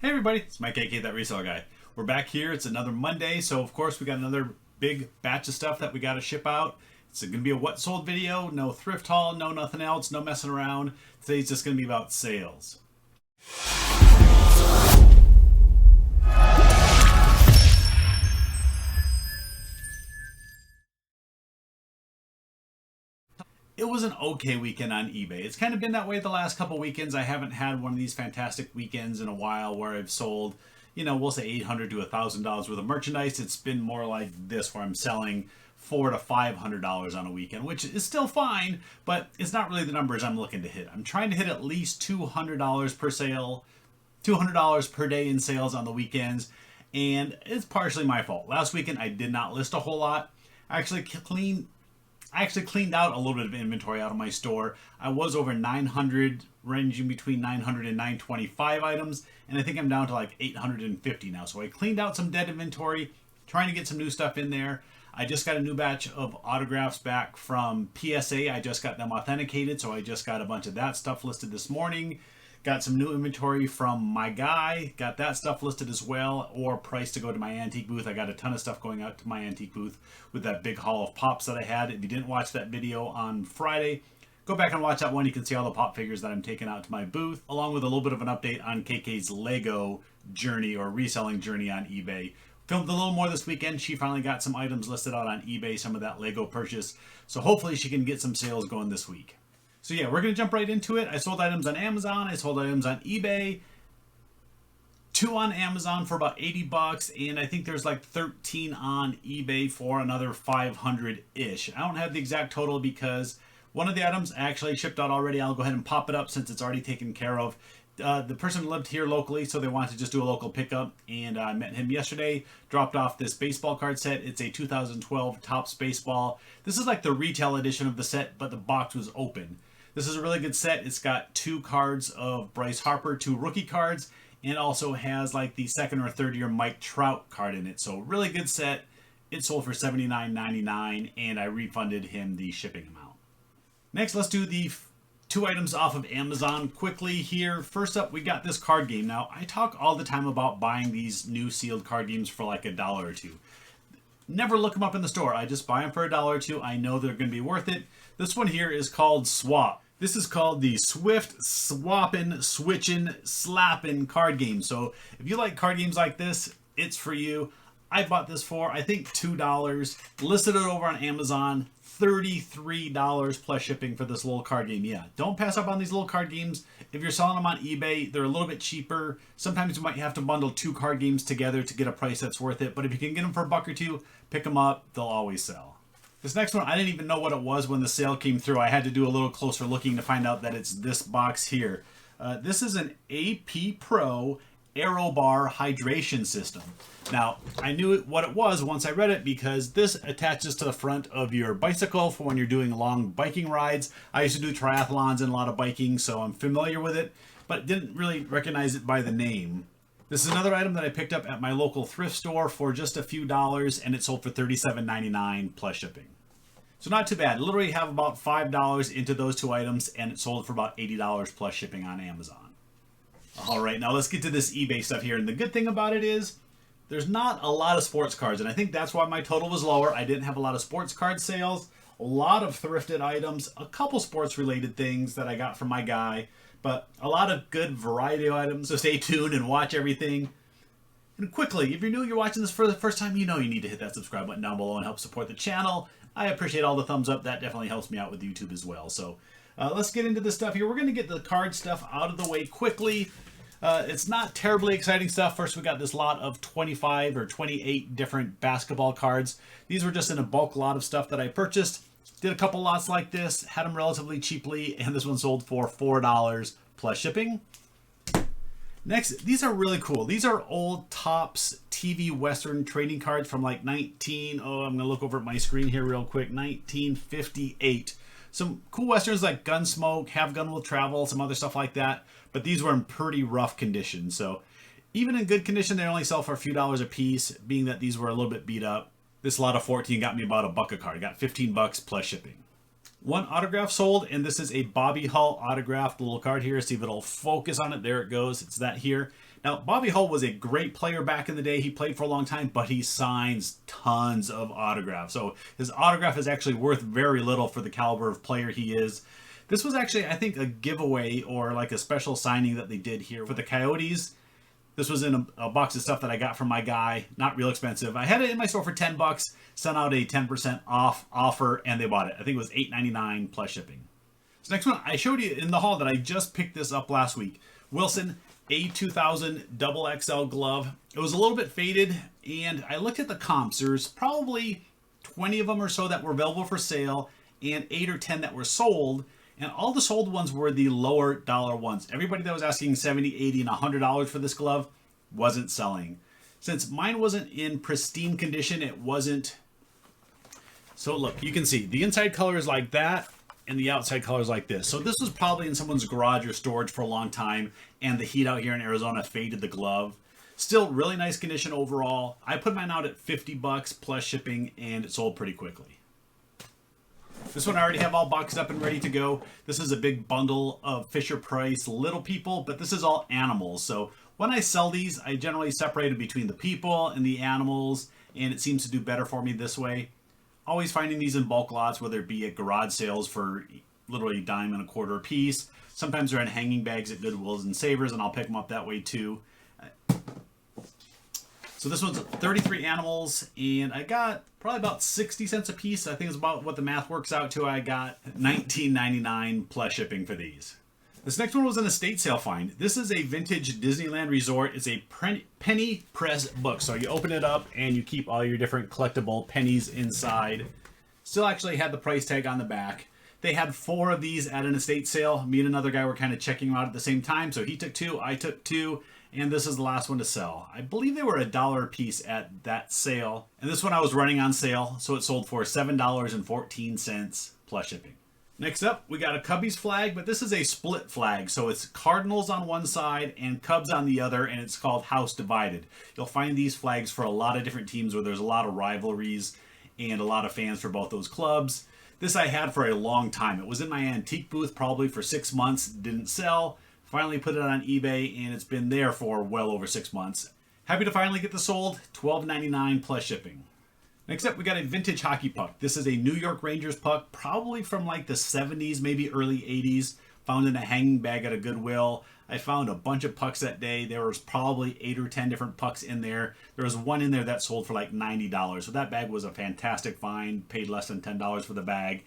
Hey everybody, it's Mike aka That Reseller Guy. We're back here. It's another Monday, so of course we got another big batch of stuff that we got to ship out. It's going to be a what sold video, no thrift haul, no nothing else, no messing around. Today's just going to be about sales. It was an okay weekend on eBay. It's kind of been that way the last couple weekends. I haven't had one of these fantastic weekends in a while where I've sold, we'll say $800 to $1,000 worth of merchandise. It's been more like this where I'm selling $400 to $500 on a weekend, which is still fine, but it's not really the numbers I'm looking to hit. I'm trying to hit at least $200 per sale, $200 per day in sales on the weekends, and it's partially my fault. Last weekend I did not list a whole lot. I actually cleaned out a little bit of inventory out of my store. I was over 900, ranging between 900 and 925 items, and I think I'm down to like 850 now. So I cleaned out some dead inventory, trying to get some new stuff in there. I just got a new batch of autographs back from PSA. I just got them authenticated, so I just got a bunch of that stuff listed this morning. Got some new inventory from my guy. Got that stuff listed as well, or priced to go to my antique booth. I got a ton of stuff going out to my antique booth with that big haul of pops that I had. If you didn't watch that video on Friday, go back and watch that one. You can see all the pop figures that I'm taking out to my booth, along with a little bit of an update on KK's Lego journey or reselling journey on eBay. Filmed a little more this weekend. She finally got some items listed out on eBay, some of that Lego purchase. So hopefully she can get some sales going this week. So yeah, we're going to jump right into it. I sold items on Amazon. I sold items on eBay. 2 on Amazon for about 80 bucks. And I think there's like 13 on eBay for another 500-ish. I don't have the exact total because one of the items actually shipped out already. I'll go ahead and pop it up since it's already taken care of. The person lived here locally, so they wanted to just do a local pickup. And I met him yesterday, dropped off this baseball card set. It's a 2012 Topps baseball. This is like the retail edition of the set, but the box was open. This is a really good set. It's got 2 cards of Bryce Harper, 2 rookie cards, and also has like the second or third year Mike Trout card in it. So really good set. It sold for $79.99, and I refunded him the shipping amount. Next, let's do the 2 items off of Amazon quickly here. First up, we got this card game. Now, I talk all the time about buying these new sealed card games for like $1 or $2. Never look them up in the store. I just buy them for $1 or $2. I know they're going to be worth it. This one here is called Swap. This is called the Swift Swappin', Switchin', Slappin' card game. So if you like card games like this, it's for you. I bought this for, I think, $2. Listed it over on Amazon. $33 plus shipping for this little card game. Yeah, don't pass up on these little card games. If you're selling them on eBay, they're a little bit cheaper. Sometimes you might have to bundle 2 card games together to get a price that's worth it. But if you can get them for $1 or $2, pick them up. They'll always sell. This next one, I didn't even know what it was when the sale came through. I had to do a little closer looking to find out that it's this box here. This is an AP Pro Aero Bar hydration system. Now, I knew what it was once I read it because this attaches to the front of your bicycle for when you're doing long biking rides. I used to do triathlons and a lot of biking, so I'm familiar with it, but didn't really recognize it by the name. This is another item that I picked up at my local thrift store for just a few dollars, and it sold for $37.99 plus shipping. So not too bad. Literally have about $5 into those 2 items, and it sold for about $80 plus shipping on Amazon. All right, now let's get to this eBay stuff here. And the good thing about it is there's not a lot of sports cards, and I think that's why my total was lower. I didn't have a lot of sports card sales, a lot of thrifted items, a couple sports-related things that I got from my guy, but a lot of good variety of items. So stay tuned and watch everything. And quickly, if you're new, you're watching this for the first time, you need to hit that subscribe button down below and help support the channel. I appreciate all the thumbs up. That definitely helps me out with YouTube as well. So let's get into this stuff here. We're going to get the card stuff out of the way quickly. It's not terribly exciting stuff. First, we got this lot of 25 or 28 different basketball cards. These were just in a bulk lot of stuff that I purchased. Did a couple lots like this, had them relatively cheaply, and this one sold for $4 plus shipping. Next, these are really cool. These are old Topps TV Western trading cards from like I'm going to look over at my screen here real quick, 1958. Some cool Westerns like Gunsmoke, Have Gun Will Travel, some other stuff like that. But these were in pretty rough condition. So even in good condition, they only sell for a few dollars a piece, being that these were a little bit beat up. This lot of 14 got me about $1 a card. I got 15 bucks plus shipping. One autograph sold, and this is a Bobby Hull autographed little card here. See if it'll focus on it. There it goes. It's that here. Now, Bobby Hull was a great player back in the day. He played for a long time, but he signs tons of autographs. So his autograph is actually worth very little for the caliber of player he is. This was actually, I think, a giveaway or like a special signing that they did here for the Coyotes. This was in a box of stuff that I got from my guy. Not real expensive. I had it in my store for $10. Sent out a 10% off offer, and they bought it. I think it was $8.99 plus shipping. This next one, I showed you in the haul that I just picked this up last week. Wilson A2000 double XL glove. It was a little bit faded, and I looked at the comps. There's probably 20 of them or so that were available for sale, and 8 or 10 that were sold. And all the sold ones were the lower dollar ones. Everybody that was asking $70, $80, and $100 for this glove wasn't selling. Since mine wasn't in pristine condition, it wasn't. So look, you can see the inside color is like that, and the outside color is like this. So this was probably in someone's garage or storage for a long time, and the heat out here in Arizona faded the glove. Still really nice condition overall. I put mine out at $50 plus shipping, and it sold pretty quickly. This one I already have all boxed up and ready to go. This is a big bundle of Fisher-Price Little People, but this is all animals. So when I sell these, I generally separate it between the people and the animals, and it seems to do better for me this way. Always finding these in bulk lots, whether it be at garage sales for literally $1.25 a piece. Sometimes they're in hanging bags at Goodwills and Savers, and I'll pick them up that way too. So this one's 33 animals, and I got probably about 60 cents a piece. I think it's about what the math works out to. I got $19.99 plus shipping for these. This next one was an estate sale find. This is a vintage Disneyland resort. It's a penny press book. So you open it up and you keep all your different collectible pennies inside. Still actually had the price tag on the back. They had 4 of these at an estate sale. Me and another guy were kind of checking them out at the same time. So he took 2, I took 2. And this is the last one to sell. I believe they were $1 a piece at that sale. And this one I was running on sale, so it sold for $7.14 plus shipping. Next up, we got a Cubbies flag, but this is a split flag. So it's Cardinals on one side and Cubs on the other, and it's called House Divided. You'll find these flags for a lot of different teams where there's a lot of rivalries and a lot of fans for both those clubs. This I had for a long time. It was in my antique booth probably for 6 months, didn't sell. Finally put it on eBay, and it's been there for well over 6 months. Happy to finally get this sold, $12.99 plus shipping. Next up, we got a vintage hockey puck. This is a New York Rangers puck, probably from like the 70s, maybe early 80s. Found in a hanging bag at a Goodwill. I found a bunch of pucks that day. There was probably 8 or 10 different pucks in there. There was one in there that sold for like $90. So that bag was a fantastic find. Paid less than $10 for the bag.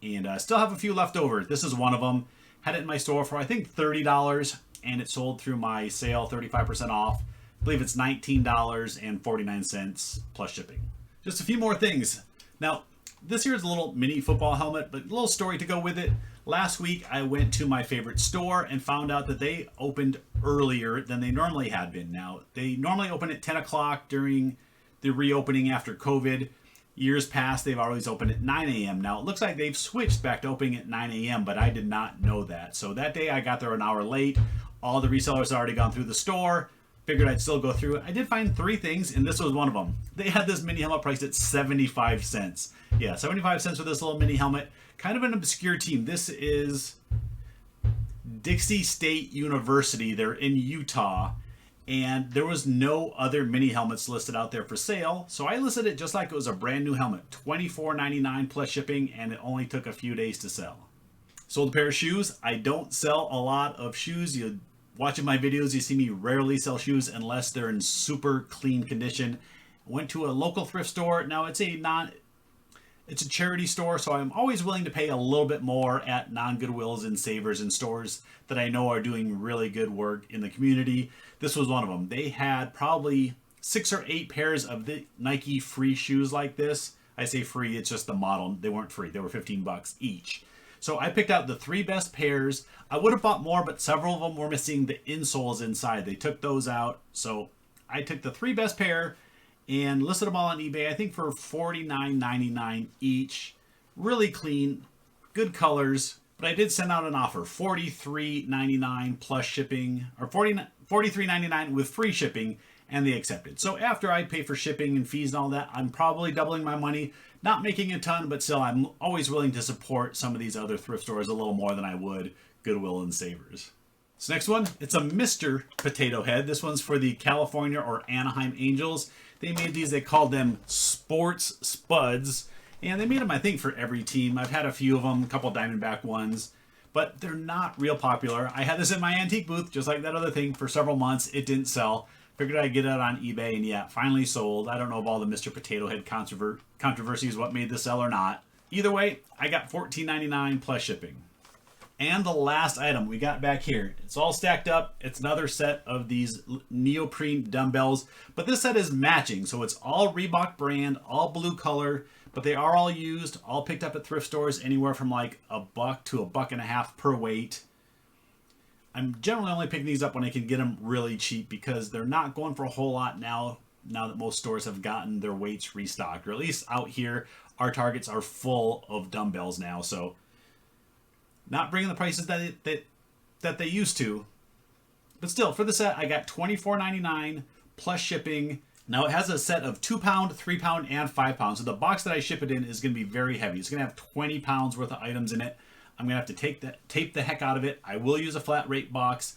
And still have a few left over. This is one of them. Had it in my store for, I think, $30, and it sold through my sale, 35% off. I believe it's $19.49 plus shipping. Just a few more things. Now, this here is a little mini football helmet, but a little story to go with it. Last week, I went to my favorite store and found out that they opened earlier than they normally had been. Now, they normally open at 10 o'clock during the reopening after COVID. Years past, they've always opened at 9 a.m. Now, it looks like they've switched back to opening at 9 a.m., but I did not know that. So that day, I got there an hour late. All the resellers had already gone through the store. Figured I'd still go through it. I did find 3 things, and this was one of them. They had this mini helmet priced at 75 cents. Yeah, 75 cents for this little mini helmet. Kind of an obscure team. This is Dixie State University. They're in Utah. And there was no other mini helmets listed out there for sale. So I listed it just like it was a brand new helmet. $24.99 plus shipping, and it only took a few days to sell. Sold a pair of shoes. I don't sell a lot of shoes. You watching my videos, you see me rarely sell shoes unless they're in super clean condition. I went to a local thrift store. Now it's a charity store, so I'm always willing to pay a little bit more at non-Goodwills and Savers and stores that I know are doing really good work in the community. This was one of them. They had probably 6 or 8 pairs of the Nike free shoes like this. I say free, it's just the model. They weren't free. They were $15 each. So I picked out the 3 best pairs. I would have bought more, but several of them were missing the insoles inside. They took those out. So I took the 3 best pair and listed them all on eBay, I think for $49.99 each. Really clean, good colors. But I did send out an offer, $43.99 plus shipping, or $43.99 with free shipping, and they accepted. So after I pay for shipping and fees and all that, I'm probably doubling my money. Not making a ton, but still I'm always willing to support some of these other thrift stores a little more than I would Goodwill and Savers. This next one, it's a Mr. Potato Head. This one's for the California or Anaheim Angels. They made these, they called them Sports Spuds. And they made them, I think, for every team. I've had a few of them, a couple Diamondback ones. But they're not real popular. I had this in my antique booth, just like that other thing, for several months. It didn't sell. Figured I'd get it on eBay, and yeah, finally sold. I don't know if all the Mr. Potato Head controversy is what made this sell or not. Either way, I got $14.99 plus shipping. And the last item we got back here, it's all stacked up. It's another set of these neoprene dumbbells, but this set is matching. So it's all Reebok brand, all blue color, but they are all used, all picked up at thrift stores, anywhere from like $1 to $1.50 per weight. I'm generally only picking these up when I can get them really cheap because they're not going for a whole lot now that most stores have gotten their weights restocked, or at least out here, our Targets are full of dumbbells now. So not bringing the prices that they used to. But still, for the set, I got $24.99 plus shipping. Now, it has a set of 2 pound, 3 pound, and 5 pounds. So the box that I ship it in is going to be very heavy. It's going to have 20 pounds worth of items in it. I'm going to have to tape the heck out of it. I will use a flat rate box.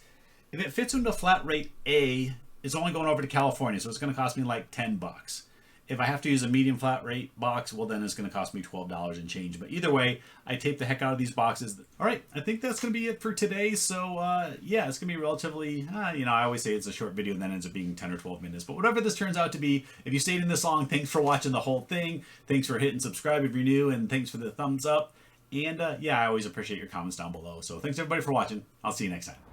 If it fits into flat rate A, it's only going over to California, so it's going to cost me like $10. If I have to use a medium flat rate box, well, then it's going to cost me $12 and change. But either way, I tape the heck out of these boxes. All right, I think that's going to be it for today. So yeah, it's going to be relatively, I always say it's a short video and then ends up being 10 or 12 minutes. But whatever this turns out to be, if you stayed in this long, thanks for watching the whole thing. Thanks for hitting subscribe if you're new, and thanks for the thumbs up. And yeah, I always appreciate your comments down below. So thanks everybody for watching. I'll see you next time.